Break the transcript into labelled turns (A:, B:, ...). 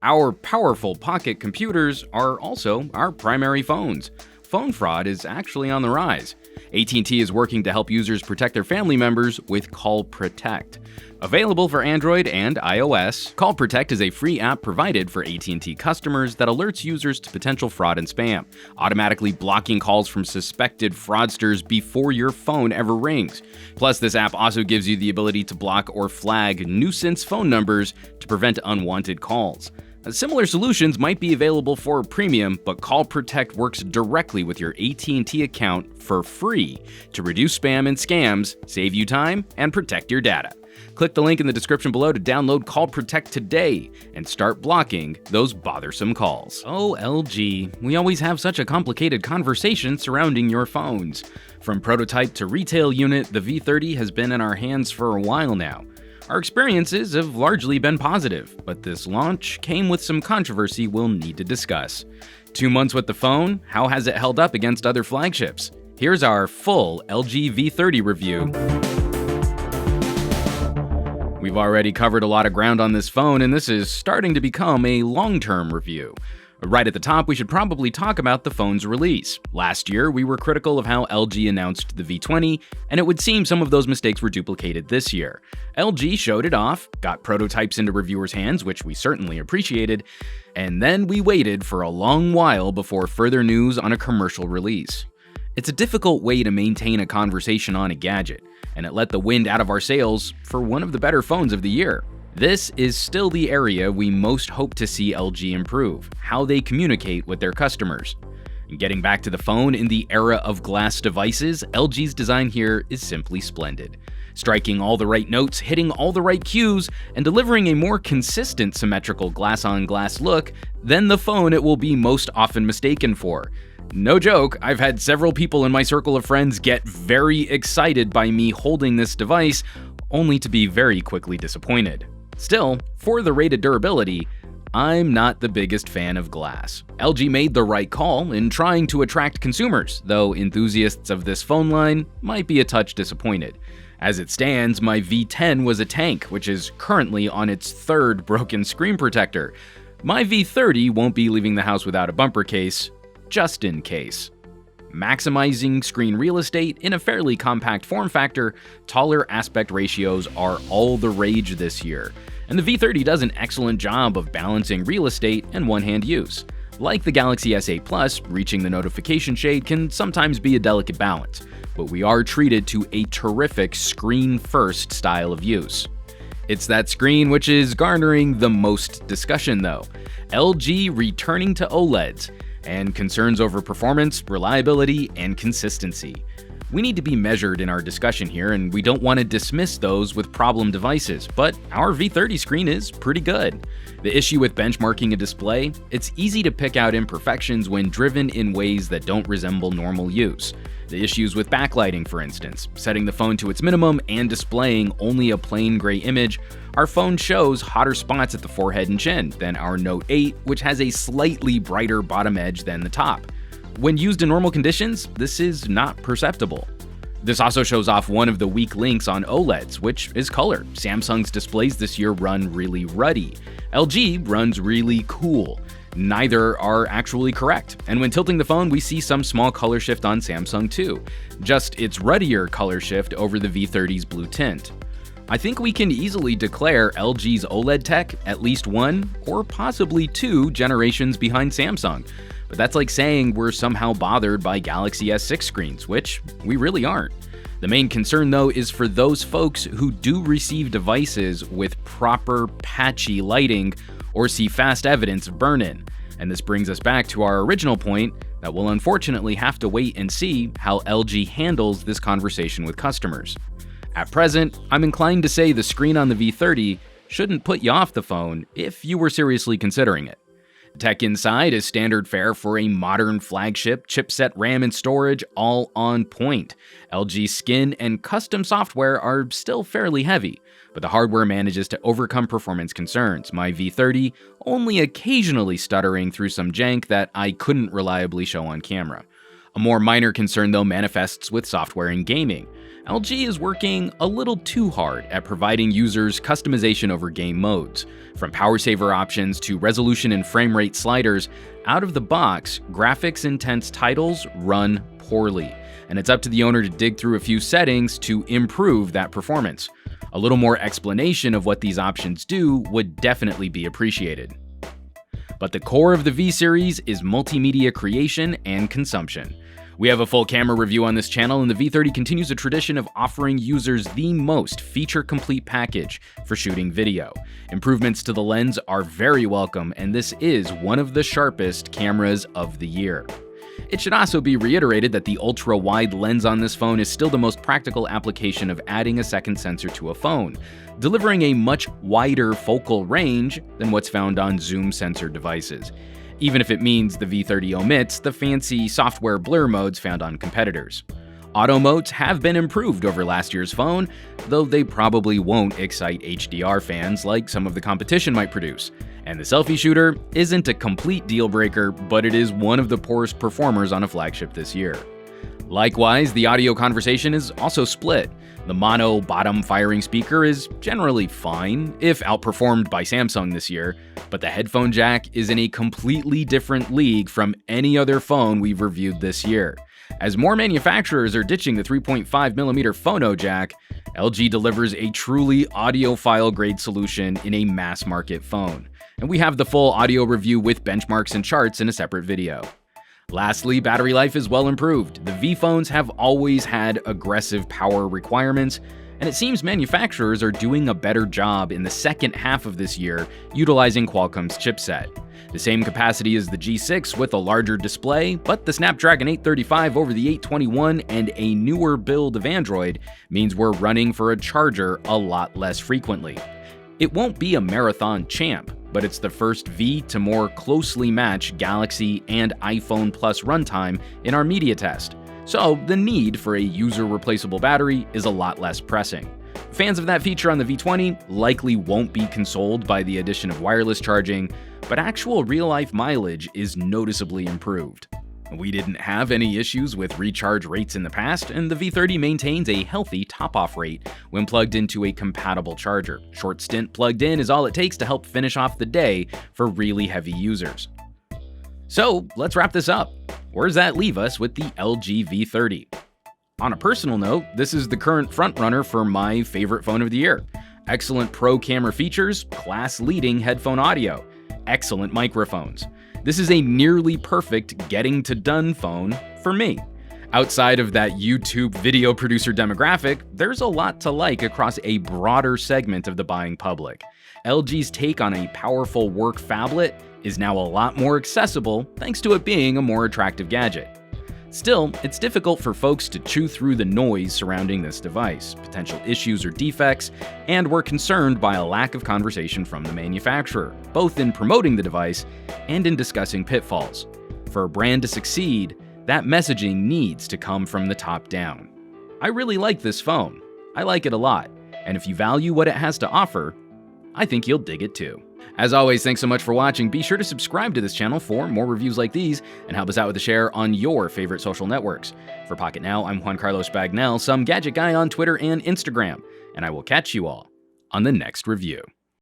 A: Our powerful pocket computers are also our primary phones. Phone fraud is actually on the rise. AT&T is working to help users protect their family members with Call Protect. Available for Android and iOS, Call Protect is a free app provided for AT&T customers that alerts users to potential fraud and spam, automatically blocking calls from suspected fraudsters before your phone ever rings. Plus, this app also gives you the ability to block or flag nuisance phone numbers to prevent unwanted calls. Similar solutions might be available for premium, but Call Protect works directly with your AT&T account for free to reduce spam and scams, save you time, and protect your data. Click the link in the description below to download Call Protect today and start blocking those bothersome calls. Oh, LG, we always have such a complicated conversation surrounding your phones. From prototype to retail unit, the V30 has been in our hands for a while now. Our experiences have largely been positive, but this launch came with some controversy we'll need to discuss. 2 months with the phone, how has it held up against other flagships? Here's our full LG V30 review. We've already covered a lot of ground on this phone, and this is starting to become a long-term review. Right at the top, we should probably talk about the phone's release. Last year, we were critical of how LG announced the V20, and it would seem some of those mistakes were duplicated this year. LG showed it off, got prototypes into reviewers' hands, which we certainly appreciated, and then we waited for a long while before further news on a commercial release. It's a difficult way to maintain a conversation on a gadget, and it let the wind out of our sails for one of the better phones of the year. This is still the area we most hope to see LG improve, how they communicate with their customers. And getting back to the phone in the era of glass devices, LG's design here is simply splendid. Striking all the right notes, hitting all the right cues, and delivering a more consistent symmetrical glass-on-glass look than the phone it will be most often mistaken for. No joke, I've had several people in my circle of friends get very excited by me holding this device, only to be very quickly disappointed. Still, for the rated durability, I'm not the biggest fan of glass. LG made the right call in trying to attract consumers, though enthusiasts of this phone line might be a touch disappointed. As it stands, my V10 was a tank, which is currently on its third broken screen protector. My V30 won't be leaving the house without a bumper case, just in case. Maximizing screen real estate in a fairly compact form factor, taller aspect ratios are all the rage this year, and the V30 does an excellent job of balancing real estate and one-hand use. Like the Galaxy S8 Plus, reaching the notification shade can sometimes be a delicate balance, but we are treated to a terrific screen-first style of use. It's that screen which is garnering the most discussion though. LG returning to OLEDs, and concerns over performance, reliability, and consistency. We need to be measured in our discussion here, and we don't want to dismiss those with problem devices, but our V30 screen is pretty good. The issue with benchmarking a display, it's easy to pick out imperfections when driven in ways that don't resemble normal use. The issues with backlighting, for instance, setting the phone to its minimum and displaying only a plain gray image. Our phone shows hotter spots at the forehead and chin than our Note 8, which has a slightly brighter bottom edge than the top. When used in normal conditions, this is not perceptible. This also shows off one of the weak links on OLEDs, which is color. Samsung's displays this year run really ruddy. LG runs really cool. Neither are actually correct, and when tilting the phone, we see some small color shift on Samsung too, just its ruddier color shift over the V30's blue tint. I think we can easily declare LG's OLED tech at least one or possibly two generations behind Samsung, but that's like saying we're somehow bothered by Galaxy S6 screens, which we really aren't. The main concern though is for those folks who do receive devices with proper patchy lighting or see fast evidence of burn-in. And this brings us back to our original point that we'll unfortunately have to wait and see how LG handles this conversation with customers. At present, I'm inclined to say the screen on the V30 shouldn't put you off the phone if you were seriously considering it. Tech inside is standard fare for a modern flagship, chipset, RAM, and storage all on point. LG skin and custom software are still fairly heavy, but the hardware manages to overcome performance concerns. My V30 only occasionally stuttering through some jank that I couldn't reliably show on camera. A more minor concern though manifests with software in gaming. LG is working a little too hard at providing users customization over game modes. From power saver options to resolution and frame rate sliders, out of the box, graphics-intense titles run poorly, and it's up to the owner to dig through a few settings to improve that performance. A little more explanation of what these options do would definitely be appreciated. But the core of the V series is multimedia creation and consumption. We have a full camera review on this channel, and the V30 continues a tradition of offering users the most feature-complete package for shooting video. Improvements to the lens are very welcome, and this is one of the sharpest cameras of the year. It should also be reiterated that the ultra-wide lens on this phone is still the most practical application of adding a second sensor to a phone, delivering a much wider focal range than what's found on zoom sensor devices, even if it means the V30 omits the fancy software blur modes found on competitors. Auto modes have been improved over last year's phone, though they probably won't excite HDR fans like some of the competition might produce. And the selfie shooter isn't a complete deal breaker, but it is one of the poorest performers on a flagship this year. Likewise, the audio conversation is also split. The mono bottom firing speaker is generally fine, if outperformed by Samsung this year, but the headphone jack is in a completely different league from any other phone we've reviewed this year. As more manufacturers are ditching the 3.5mm phono jack, LG delivers a truly audiophile grade solution in a mass market phone. And we have the full audio review with benchmarks and charts in a separate video. Lastly, battery life is well improved. The V phones have always had aggressive power requirements, and it seems manufacturers are doing a better job in the second half of this year utilizing Qualcomm's chipset. The same capacity as the G6 with a larger display, but the Snapdragon 835 over the 821 and a newer build of Android means we're running for a charger a lot less frequently. It won't be a marathon champ, but it's the first V to more closely match Galaxy and iPhone Plus runtime in our media test, so the need for a user-replaceable battery is a lot less pressing. Fans of that feature on the V20 likely won't be consoled by the addition of wireless charging, but actual real-life mileage is noticeably improved. We didn't have any issues with recharge rates in the past, and the V30 maintains a healthy top-off rate when plugged into a compatible charger. Short stint plugged in is all it takes to help finish off the day for really heavy users. So let's wrap this up. Where does that leave us with the LG V30? On a personal note, this is the current frontrunner for my favorite phone of the year. Excellent pro camera features, class-leading headphone audio, excellent microphones. This is a nearly perfect getting to done phone for me. Outside of that YouTube video producer demographic, there's a lot to like across a broader segment of the buying public. LG's take on a powerful work phablet is now a lot more accessible thanks to it being a more attractive gadget. Still, it's difficult for folks to chew through the noise surrounding this device, potential issues or defects, and we're concerned by a lack of conversation from the manufacturer, both in promoting the device and in discussing pitfalls. For a brand to succeed, that messaging needs to come from the top down. I really like this phone. I like it a lot, and if you value what it has to offer, I think you'll dig it too. As always, thanks so much for watching. Be sure to subscribe to this channel for more reviews like these and help us out with a share on your favorite social networks. For Pocket Now, I'm Juan Carlos Bagnell, some gadget guy on Twitter and Instagram, and I will catch you all on the next review.